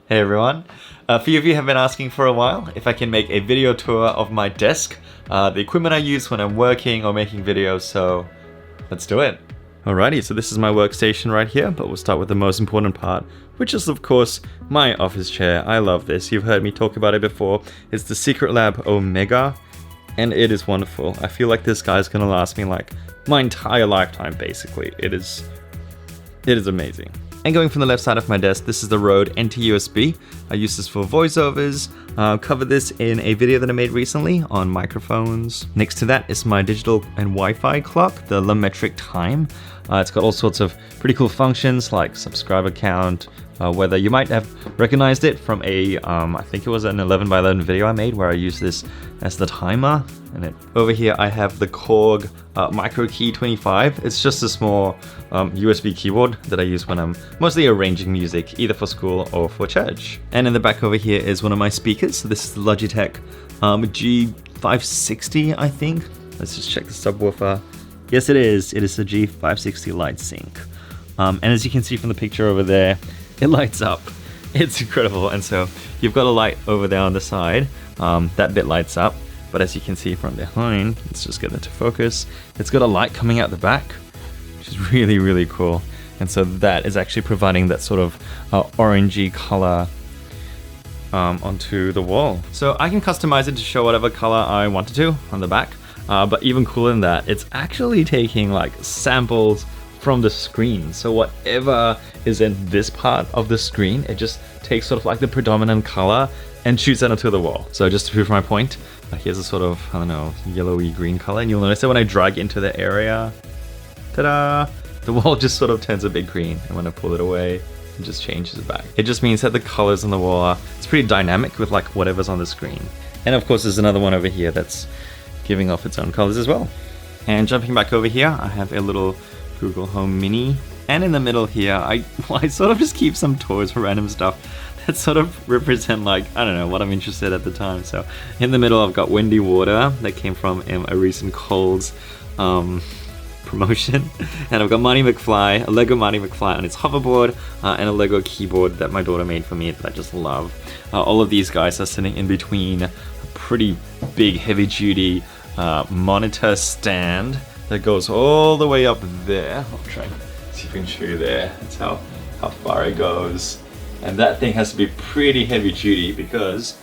Hey everyone, a few of you have been asking for a while if I can make a video tour of my desk, the equipment I use when I'm working or making videos, so let's do it. Alrighty, so this is my workstation right here, but we'll start with the most important part, which is of course my office chair. I love this, you've heard me talk about it before. It's the Secretlab Omega, and it is wonderful. I feel like this guy's gonna last me like my entire lifetime basically. It is amazing. And going from the left side of my desk, this is the Rode NT-USB. I use this for voiceovers. Covered this in a video that I made recently on microphones. Next to that is my digital and Wi-Fi clock, the LAMETRIC Time. It's got all sorts of pretty cool functions like subscriber count, weather. You might have recognized it from a, I think it was an 11x11 video I made where I used this as the timer. And over here I have the KORG Micro Key 25. It's just a small USB keyboard that I use when I'm mostly arranging music, either for school or for church. And in the back over here is one of my speakers. So this is the Logitech G560, I think. Let's just check the subwoofer. Yes, it is. It is the G560 Light Sync. And as you can see from the picture over there, it lights up. It's incredible. And so you've got a light over there on the side. That bit lights up. But as you can see from behind, let's just get that to focus. It's got a light coming out the back, which is really, really cool. And so that is actually providing that sort of orangey color onto the wall. So I can customize it to show whatever color I wanted to on the back. But even cooler than that, it's actually taking like samples from the screen. So whatever is in this part of the screen, it just takes sort of like the predominant color and shoots that onto the wall. So just to prove my point, here's a sort of, I don't know, yellowy green color. And you'll notice that when I drag into the area, ta-da, the wall just sort of turns a bit green. And when I pull it away, it just changes it back. It just means that the colors on the wall are, it's pretty dynamic with like whatever's on the screen. And of course, there's another one over here that's giving off its own colors as well. And jumping back over here, I have a little Google Home Mini. And in the middle here, I sort of just keep some toys for random stuff that sort of represent like, I don't know, what I'm interested at the time. So in the middle, I've got Windy Water that came from a recent Kohl's promotion. And I've got Marty McFly, a Lego Marty McFly on its hoverboard, and a Lego keyboard that my daughter made for me that I just love. All of these guys are sitting in between a pretty big heavy duty monitor stand that goes all the way up there. I'll try and see if I can show you there. That's how far it goes. And that thing has to be pretty heavy duty because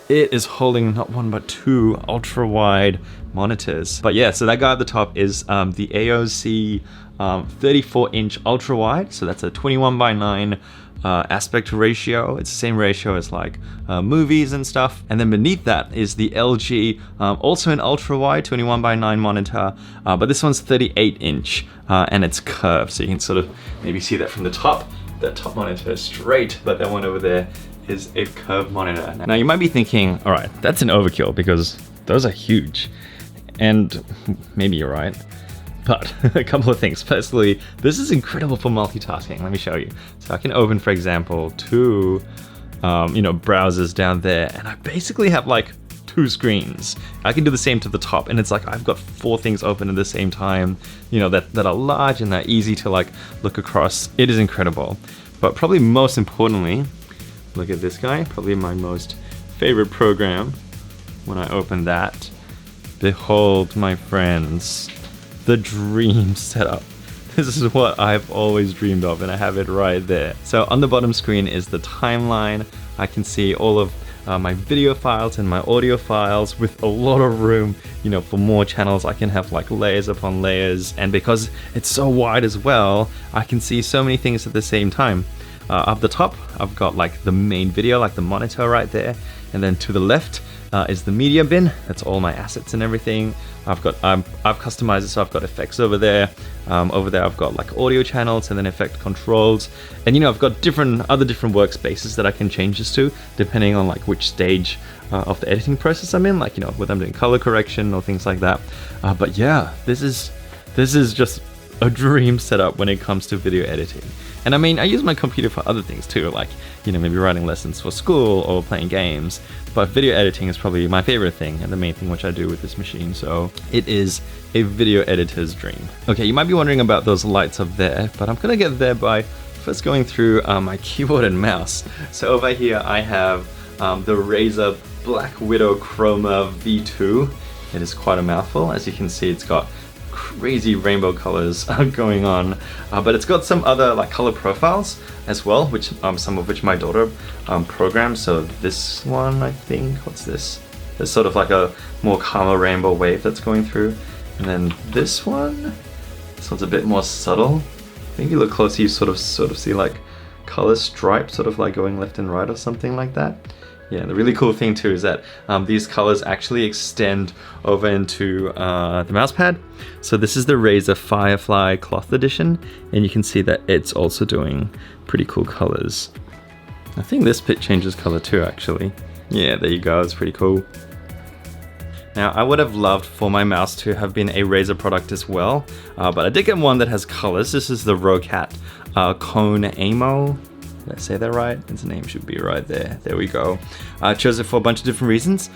it is holding not one but two ultra wide monitors. But yeah, so that guy at the top is the AOC 34-inch ultra wide. So that's a 21:9 aspect ratio. It's the same ratio as like movies and stuff. And then beneath that is the LG, also an ultra wide 21:9 monitor, but this one's 38-inch and it's curved. So you can sort of maybe see that from the top. That top monitor is straight, but that one over there is a curved monitor. Now you might be thinking, all right, that's an overkill because those are huge. And maybe you're right. But a couple of things. Firstly, this is incredible for multitasking. Let me show you. So I can open, for example, two browsers down there, and I basically have like two screens. I can do the same to the top, and it's like I've got four things open at the same time, that are large and they're easy to like look across. It is incredible. But probably most importantly, look at this guy, probably my most favorite program. When I open that, behold, my friends, the dream setup. This is what I've always dreamed of, and I have it right there. So on the bottom screen is the timeline. I can see all of my video files and my audio files with a lot of room, for more channels. I can have like layers upon layers, and because it's so wide as well, I can see so many things at the same time. Up the top, I've got like the main video, like the monitor right there, and then to the left is the media bin. That's all my assets and everything. I've customized it, so I've got effects over there. Over there I've got like audio channels and then effect controls. And I've got other different workspaces that I can change this to, depending on like which stage of the editing process I'm in, like whether I'm doing color correction or things like that. But yeah, this is just a dream setup when it comes to video editing. And I mean, I use my computer for other things too, like, maybe writing lessons for school or playing games. But video editing is probably my favorite thing and the main thing which I do with this machine. So it is a video editor's dream. Okay, you might be wondering about those lights up there, but I'm gonna get there by first going through my keyboard and mouse. So over here I have the RAZER BLACKWIDOW CHROMA V2. It is quite a mouthful. As you can see, it's got crazy rainbow colors going on, but it's got some other like color profiles as well, which some of which my daughter programmed. So this one, I think, what's this? There's sort of like a more calmer rainbow wave that's going through, and then this one's a bit more subtle. I think if you look closer, you sort of see like color stripes, sort of like going left and right or something like that. Yeah, the really cool thing too is that these colors actually extend over into the mouse pad. So this is the RAZER FIREFLY Cloth Edition, and you can see that it's also doing pretty cool colors. I think this bit changes color too, actually. Yeah, there you go, it's pretty cool. Now, I would have loved for my mouse to have been a RAZER product as well, but I did get one that has colors. This is the ROCCAT KONE AIMO. Did I say that right? Its name should be right there. There we go. I chose it for a bunch of different reasons.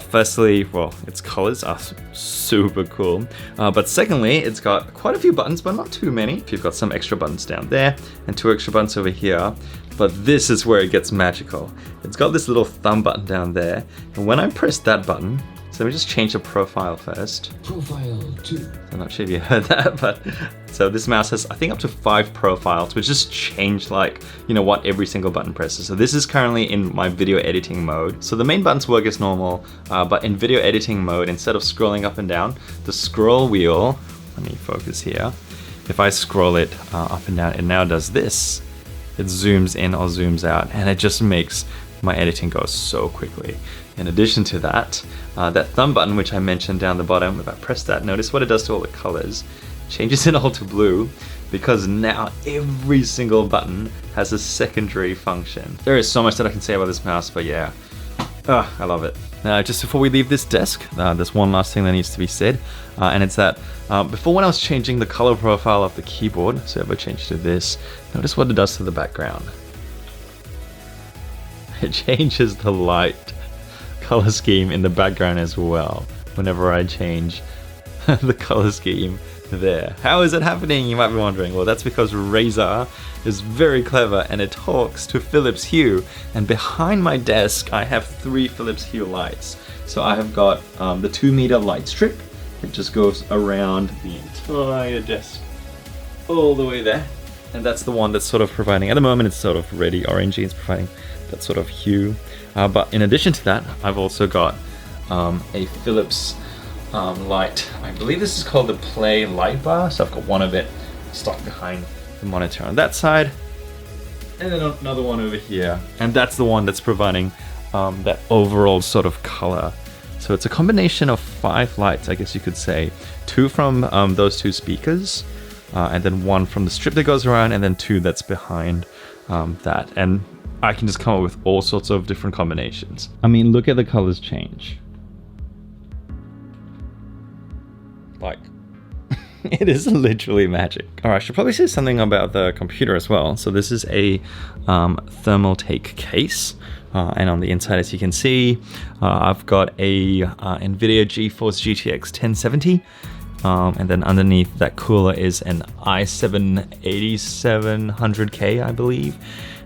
Firstly, well, its colors are super cool. But secondly, it's got quite a few buttons, but not too many. You've got some extra buttons down there and 2 extra buttons over here. But this is where it gets magical. It's got this little thumb button down there. And when I press that button, so let me just change the profile first. Profile 2. I'm not sure if you heard that, but so this mouse has, I think, up to 5 profiles, which just change like, you know, what every single button presses. So this is currently in my video editing mode. So the main buttons work as normal, but in video editing mode, instead of scrolling up and down, the scroll wheel, let me focus here. If I scroll it up and down, it now does this. It zooms in or zooms out, and it just makes my editing go so quickly. In addition to that, that thumb button, which I mentioned down the bottom, if I press that, notice what it does to all the colors. Changes it all to blue, because now every single button has a secondary function. There is so much that I can say about this mouse, but yeah, I love it. Now, just before we leave this desk, there's one last thing that needs to be said, and it's that before, when I was changing the color profile of the keyboard, so if I change to this, notice what it does to the background. It changes the light color scheme in the background as well whenever I change the color scheme there. How is it happening, you might be wondering? Well, that's because RAZER is very clever and it talks to Philips Hue, and behind my desk I have 3 Philips Hue lights. So I have got the 2-meter light strip. It just goes around the entire desk all the way there, and that's the one that's sort of providing, at the moment it's sort of reddy orangey, it's providing that sort of hue. But in addition to that, I've also got a Philips light. I believe this is called the Play light bar. So I've got one of it stuck behind the monitor on that side, and then another one over here. And that's the one that's providing that overall sort of color. So it's a combination of 5 lights, I guess you could say. 2 from those 2 speakers, and then 1 from the strip that goes around, and then 2 that's behind that. And I can just come up with all sorts of different combinations. I mean, look at the colors change. Like, it is literally magic. All right, I should probably say something about the computer as well. So this is a thermal take case. And on the inside, as you can see, I've got a NVIDIA GeForce GTX 1070. And then underneath that cooler is an i7 8700K, I believe.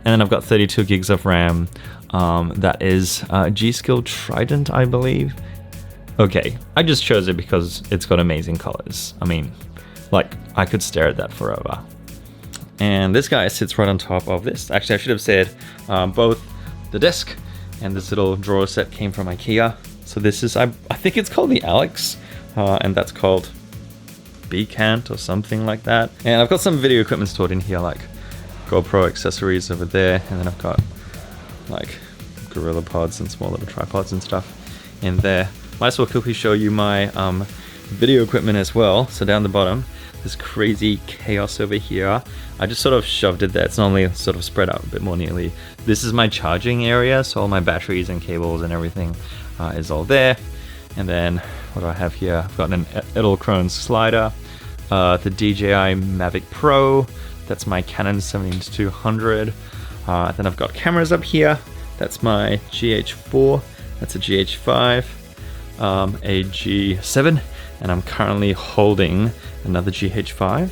And then I've got 32 gigs of RAM. That is GSKILL TRIDENT, I believe. Okay, I just chose it because it's got amazing colors. I mean, like, I could stare at that forever. And this guy sits right on top of this. Actually, I should have said both the desk and this little drawer set came from IKEA. So this is, I think it's called the Alex, and that's called Becant or something like that. And I've got some video equipment stored in here, like GoPro accessories over there, and then I've got like Gorilla Pods and small little tripods and stuff in there. Might as well quickly show you my video equipment as well. So down the bottom, this crazy chaos over here. I just sort of shoved it there. It's normally sort of spread out a bit more neatly. This is my charging area, so all my batteries and cables and everything is all there. And then what do I have here? I've got an Edelkrone slider, the DJI Mavic Pro. That's my Canon 70-200. Then I've got cameras up here. That's my GH4. That's a GH5, a G7, and I'm currently holding another GH5.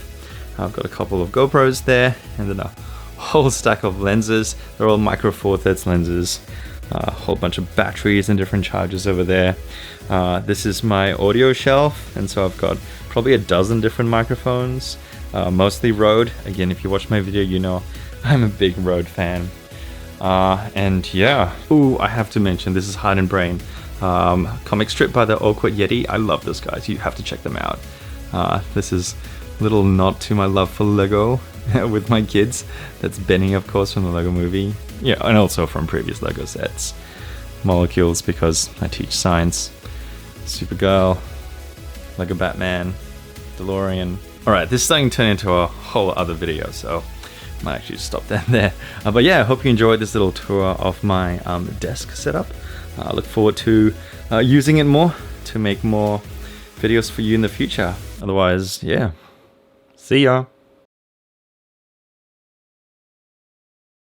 I've got a couple of GoPros there, and then a whole stack of lenses. They're all micro four thirds lenses. A whole bunch of batteries and different chargers over there. This is my audio shelf, and so I've got probably a dozen different microphones, mostly Rode. Again, if you watch my video, you know I'm a big Rode fan. And yeah, ooh, I have to mention, this is Heart and Brain, comic strip by the Awkward Yeti. I love those guys, you have to check them out. This is a little nod to my love for Lego with my kids. That's Benny, of course, from the Lego movie. Yeah, and also from previous Lego sets. Molecules, because I teach science. Supergirl, Lego Batman, DeLorean. Alright, this is starting to turn into a whole other video, so I might actually just stop that there. But yeah, I hope you enjoyed this little tour of my desk setup. I look forward to using it more to make more videos for you in the future. Otherwise, yeah, see ya.